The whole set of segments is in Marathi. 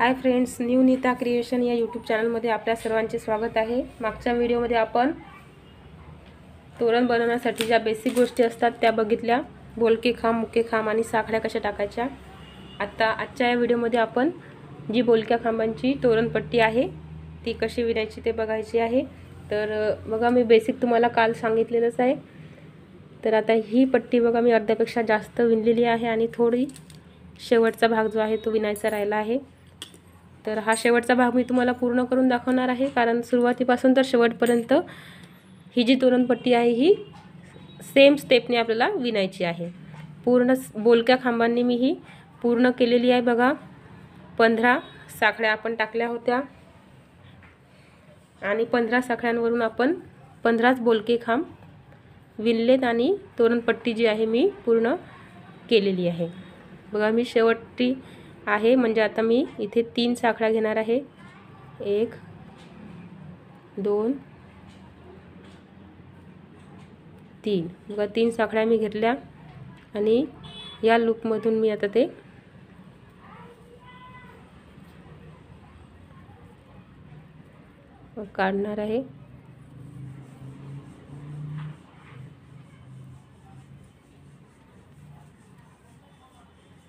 हाय फ्रेंड्स, न्यू नीता क्रिएशन या यूट्यूब चॅनलमध्ये आपल्या सर्वांचे स्वागत आहे। मागच्या व्हिडिओमध्ये आपण तोरण बनवण्यासाठी ज्या बेसिक गोष्टी असतात त्या बघितल्या, बोलके खांब, मुके खांब आणि साखळ्या कशा टाकायच्या। आजच्या या व्हिडिओमध्ये आपण जी बोलक्या खांबांची तोरणपट्टी आहे ती कशी विणायची ते बघायची आहे। तर बघा, मी बेसिक तुम्हाला काल सांगितलेलंच आहे। तर आता ही पट्टी बघा, मी अर्ध्यापेक्षा जास्त विणलेली आहे आणि थोडी शेवटचा भाग जो आहे तो विणायचा राहिला आहे। तर हा शेवटचा भाग मी तुम्हाला पूर्ण करून दाखवणार आहे, कारण सुरुवातीपासून तर शेवटपर्यंत ही जी तोरणपट्टी आहे ही सेम स्टेपने आपल्याला विणायची आहे। पूर्ण बोलक्या खांबांनी मी ही पूर्ण केलेली आहे। बघा, 15 साखळ्या आपण टाकल्या होत्या आणि 15 साखळ्यांवरून आपण 15च बोलके खांब विणलेत आणि तोरणपट्टी जी आहे मी पूर्ण केलेली आहे। बघा, मी शेवटी आहे म्हणजे आता मी इथे 3 साखळ्या घेणार आहे। 1 2 3। बघा, 3 साखळ्या मी घेतल्या आणि या लूपमधून मी आता ते काढणार आहे।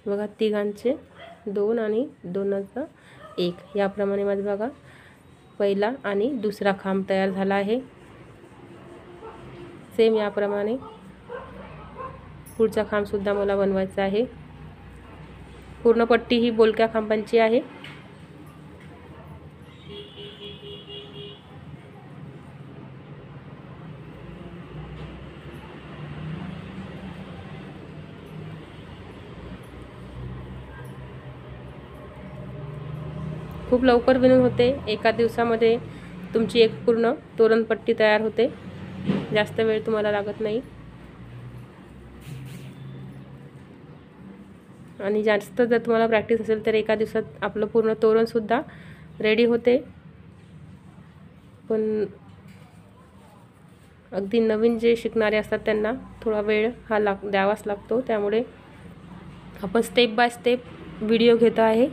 बघा, तिघांचे 2 आणि 2चा 1 याप्रमाणे माझं बघा पहिला आणि दुसरा खांब तयार झाला आहे। सेम याप्रमाणे पुढचा खांब सुद्धा मला बनवायचा आहे। पूर्ण पट्टी ही बोलक्या खांबांची आहे। खूप लवकर विणून होते, एका दिवसामध्ये तुमची एक पूर्ण तोरणपट्टी तयार होते, जास्त वेळ तुम्हाला लागत नाही आणि जास्त जर तुम्हाला प्रॅक्टिस असेल तर एका दिवसात आपलं पूर्ण तोरण सुद्धा रेडी होते। पण अगदी नवीन जे शिकणारे असतात त्यांना थोडा वेळ हा द्यावाच लागतो, त्यामुळे आपण स्टेप बाय स्टेप व्हिडिओ घेत आहे।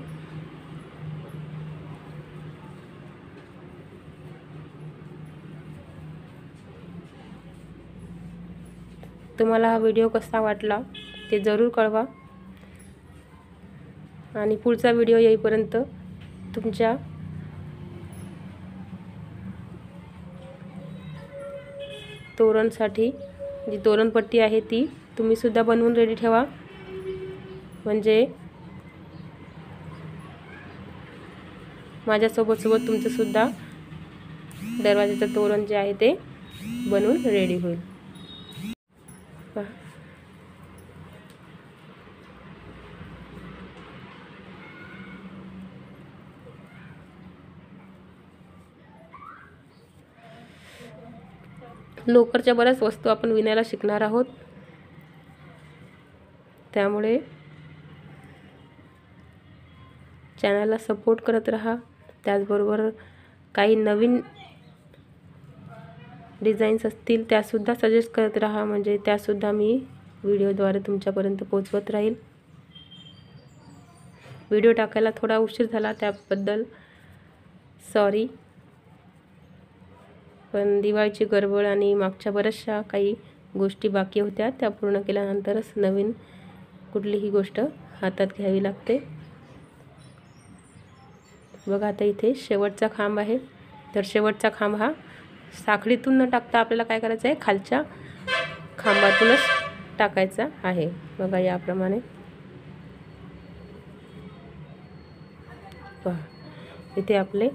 तुम्हाला हा व्हिडिओ कसा वाटला ते जरूर कळवा आणि पुढचा व्हिडिओ येईपर्यंत तुमच्या तोरणसाठी जी तोरणपट्टी आहे ती तुम्ही सुद्धा बनवून रेडी ठेवा, म्हणजे माझ्यासोबत तुमचं सुद्धा दरवाजाचं तोरण जे आहे ते बनवून रेडी होईल। लोकरच्या बऱ्याच वस्तू आपण विणायला शिकणार आहोत, त्यामुळे चॅनलला सपोर्ट करत राहा। त्याचबरोबर काही नवीन डिझाईन्स असतील त्यासुद्धा सजेस्ट करत राहा, म्हणजे त्यासुद्धा मी व्हिडिओद्वारे तुमच्यापर्यंत पोहोचवत राहील। व्हिडिओ टाकायला थोडा उशीर झाला त्याबद्दल सॉरी, पण दिवाळीची गडबड आणि मागच्या बऱ्याचशा काही गोष्टी बाकी होत्या त्या पूर्ण केल्यानंतरच नवीन कुठलीही गोष्ट हातात घ्यावी लागते। बघा, आता इथे शेवटचा खांब आहे, तर शेवटचा खांब हा साखळीतून न टाकता आपल्याला काय करायचं आहे, खालच्या खांबातूनच टाकायचा आहे। बघा, याप्रमाणे पहा, इथे आपले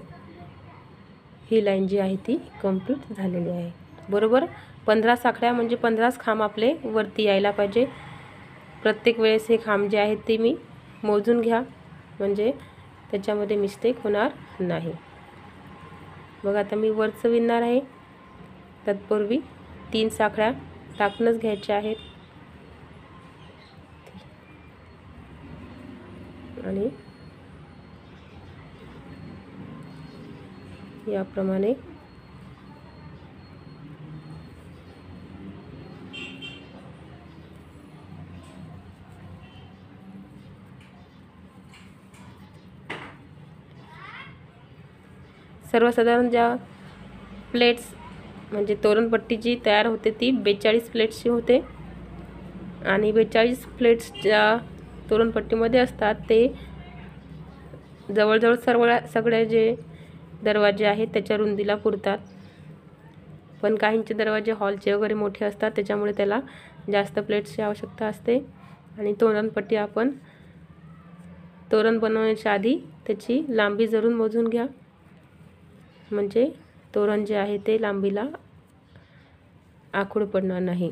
ही लाईन जी आहे ती कंप्लीट झालेली आहे। बरोबर 15 साखळ्या म्हणजे 15च खांब आपले वरती यायला पाहिजे। प्रत्येक वेळेस हे खांब जे आहेत ते मी मोजून घ्या, म्हणजे त्याच्यामध्ये मिस्टेक होणार नाही। बघा, आता मी वरचं विणणार आहे, तत्पूर्वी 3 साखळ्या टाकूनच घ्यायच्या आहेत आणि याप्रमाणे सर्वसाधारण ज्या प्लेट्स म्हणजे तोरणपट्टी जी तयार होते ती 42 प्लेट्सची होते आणि 42 प्लेट्स ज्या तोरणपट्टीमध्ये असतात ते जवळजवळ सगळे जे दरवाजे आहेत त्याच्या रुंदीला पुरतात। पण काहींचे दरवाजे हॉलचे वगैरे मोठे असतात त्याच्यामुळे त्याला जास्त प्लेट्सची आवश्यकता असते। आणि तोरणपट्टी आपण तोरण बनवण्याच्या आधी त्याची लांबी जरूर मोजून घ्या, म्हणजे तोरण जे आहे ते लांबीला आखूड पडणार नाही।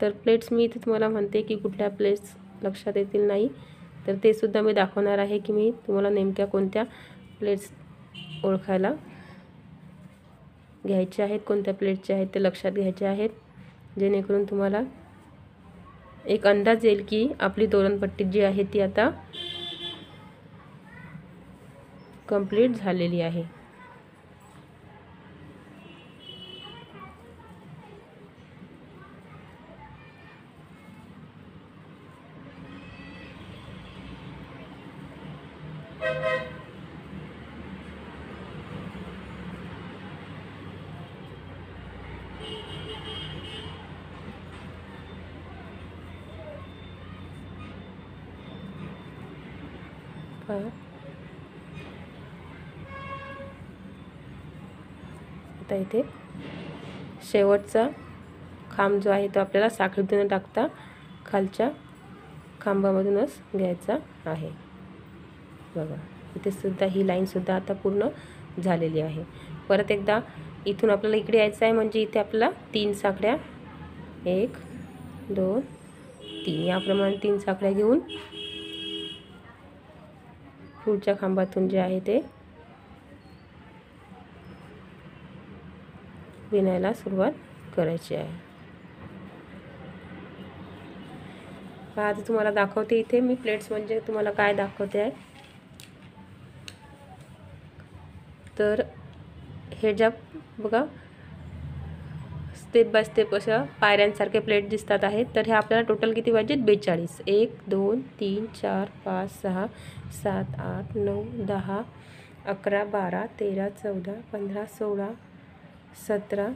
तर प्लेट्स मी इथे तुम्हाला म्हणते की कुठल्या प्लेट्स लक्षात येतील नाही, तर ते सुद्धा मी दाखवणार आहे की मी तुम्हाला नेमक्या कोणत्या प्लेट्स ओळखायला घ्यायचे आहेत, कोणत्या प्लेट्सचे आहेत ते लक्षात घ्यायचे आहेत, जेणेकरून तुम्हाला एक अंदाज येईल की आपली तोरणपट्टी जी आहे ती आता कंप्लीट झालेली आहे। आता इथे शेवटचा खांब जो आहे तो आपल्याला साखळीतून टाकता खालच्या खांबामधूनच घ्यायचा आहे। बघा इथे सुद्धा ही लाईन सुद्धा आता पूर्ण झालेली आहे। परत एकदा इथून आपल्याला इकडे यायचं आहे, म्हणजे इथे आपल्याला 3 साखळ्या 1 2 3 याप्रमाणे 3 साखळ्या घेऊन पुढच्या खांबातून जे आहे ते विणायला सुरुवात करायची आहे। आता तुम्हाला दाखवते इथे मी प्लेट्स म्हणजे तुम्हाला काय दाखवते आहे, तर हे ज्या बघा स्टेप बाय स्टेप अशा पायऱ्यांसारखे प्लेट दिसतात आहेत। तर हे आपल्याला टोटल किती पाहिजेत 42 1 2 3 4 5 6 7 8 9 10 11 12 13 14 15 16 17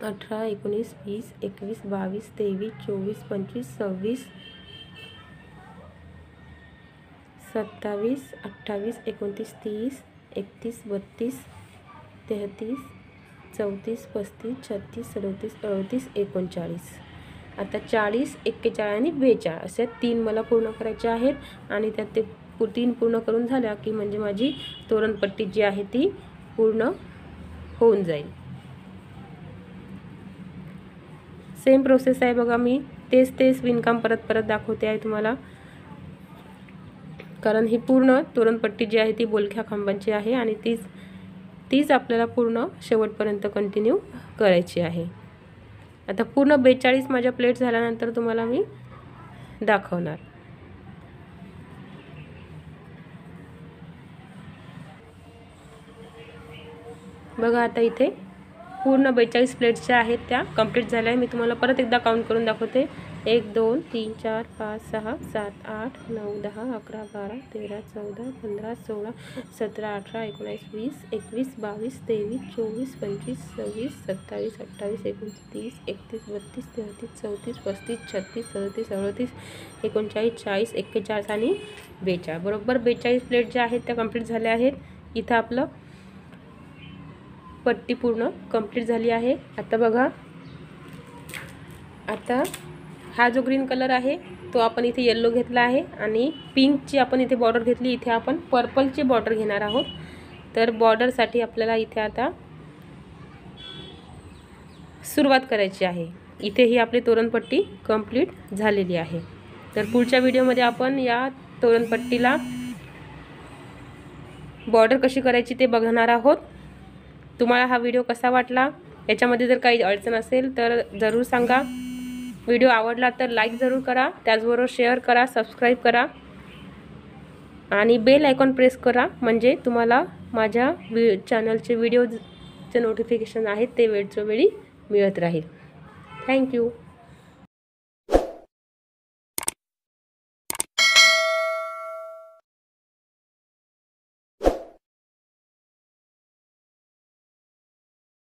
18 19 20 21 22 23 24 25 26 27 28 29 30 31 32 33 34 35 36 37 38 39। आता 40 41 आणि 42 असे 3 मला पूर्ण करायचे आहेत आणि त्यात ते 3 पूर्ण करून झाल्या की म्हणजे माझी तोरणपट्टी जी आहे ती पूर्ण होऊन जाईल। सेम प्रोसेस आहे बघा, मी तेच विणकाम परत दाखवते आहे तुम्हाला, कारण ही पूर्ण तोरणपट्टी जी आहे ती बोलक्या खांबांची आहे आणि तीच आपल्याला पूर्ण शेवटपर्यंत कंटिन्यू करायची आहे। आता पूर्ण 42 माझ्या प्लेट झाल्यानंतर तुम्हाला मी दाखवणार। बघा आता इथे पूर्ण 42 प्लेट्स ज्या आहेत त्या कंप्लीट झाल्या आहे। मी तुम्हाला परत एकदा काउंट करून दाखवते। 1 2 3 4 5 6 7 8 9 10 11 12 13 14 15 16 17 18 19 20 21 22 23 24 25 26 27 28 29 30 31 32 33 34 35 36 37 38 39 40 41 आणि 42 बरोबर 42 प्लेट ज्या आहेत त्या कंप्लीट झाल्या आहेत। इथं आपलं पट्टी पूर्ण कंप्लीट झाली आहे। आता बघा, आता हा जो ग्रीन कलर आहे तो आपण इथे येलो घेतला आहे आणि पिंकची आपण इथे बॉर्डर घेतली, इथे आपण पर्पलची बॉर्डर घेणार आहोत। तर बॉर्डरसाठी आपल्याला इथे आता सुरुवात करायची आहे। इथे ही आपली तोरणपट्टी कंप्लीट झालेली आहे। तर पुढच्या व्हिडिओमध्ये आपण या तोरणपट्टीला बॉर्डर कशी करायची ते बघणार आहोत। तुम्हाला हा व्हिडिओ कसा वाटला, याच्यामध्ये जर काही अडचण असेल तर जरूर सांगा। व्हिडिओ आवडला तर लाईक जरूर करा, त्याचबरोबर शेअर करा, सबस्क्राईब करा आणि बेल आयकॉन प्रेस करा, म्हणजे तुम्हाला माझ्या चॅनलचे व्हिडिओचे नोटिफिकेशन आहेत ते वेळच्या वेळी मिळत राहील। थँक्यू।